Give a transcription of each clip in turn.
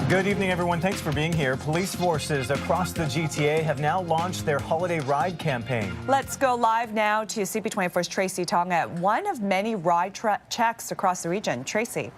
Good evening, everyone. Thanks for being here. Police forces across the GTA have now launched their holiday ride campaign. Let's go live now to CP24's Tracy Tong at one of many ride checks across the region. Tracy.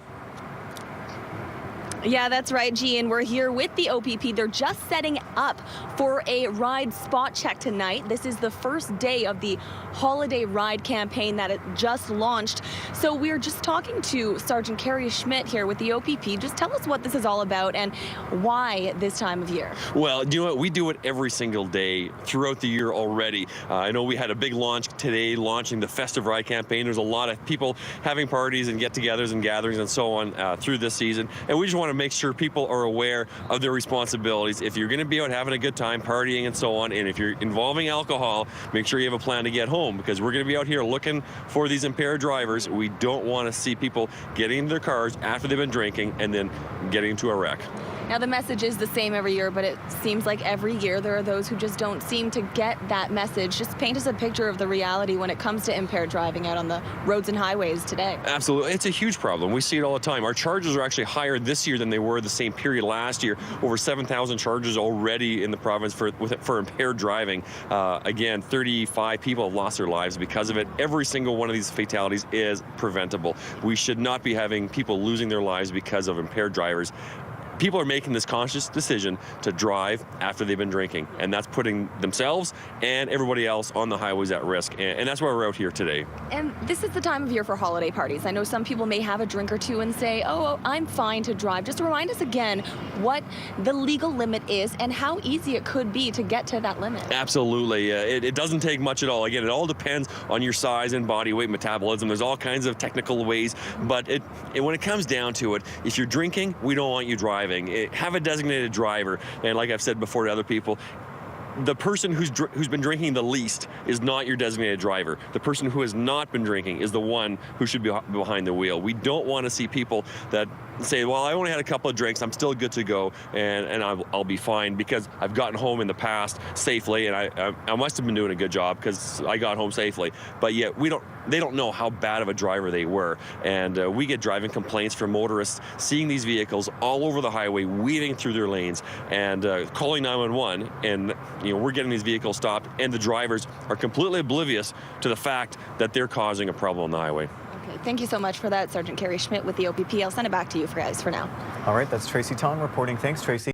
Yeah, that's right, G, and we're here with the OPP. They're just setting up for a ride spot check tonight. This is the first day of the holiday ride campaign that it just launched. So we're just talking to Sergeant Carrie Schmidt here with the OPP. Just tell us what this is all about and why this time of year. Well, you know what? We do it every single day throughout the year already. I know we had a big launch today, launching the festive ride campaign. There's a lot of people having parties and get-togethers and gatherings and so on through this season, and we just want to make sure people are aware of their responsibilities. If you're going to be out having a good time, partying and so on, and if you're involving alcohol, make sure you have a plan to get home, because we're going to be out here looking for these impaired drivers. We don't want to see people getting into their cars after they've been drinking and then getting into a wreck. Now, the message is the same every year, but it seems like every year there are those who just don't seem to get that message. Just paint us a picture of the reality when it comes to impaired driving out on the roads and highways today. Absolutely. It's a huge problem. We see it all the time. Our charges are actually higher this year than they were the same period last year. Over 7,000 charges already in the province for impaired driving. Again, 35 people have lost their lives because of it. Every single one of these fatalities is preventable. We should not be having people losing their lives because of impaired drivers. People are making this conscious decision to drive after they've been drinking, and that's putting themselves and everybody else on the highways at risk, and that's why we're out here today. And this is the time of year for holiday parties. I know some people may have a drink or two and say, oh, I'm fine to drive. Just remind us again what the legal limit is and how easy it could be to get to that limit. Absolutely. It doesn't take much at all. Again, it all depends on your size and body weight, metabolism. There's all kinds of technical ways, but when it comes down to it, if you're drinking, we don't want you driving. Have a designated driver, and like I've said before to other people, the person who's been drinking the least is not your designated driver. The person who has not been drinking is the one who should be behind the wheel. We don't want to see people that say, well, I only had a couple of drinks, I'm still good to go, and I'll be fine because I've gotten home in the past safely, and I must have been doing a good job because I got home safely. But yet they don't know how bad of a driver they were, and we get driving complaints from motorists seeing these vehicles all over the highway, weaving through their lanes, and calling 911, and we're getting these vehicles stopped, and the drivers are completely oblivious to the fact that they're causing a problem on the highway. Okay, thank you so much for that, Sergeant Carrie Schmidt with the OPP. I'll send it back to you guys for now. All right, that's Tracy Tong reporting. Thanks, Tracy.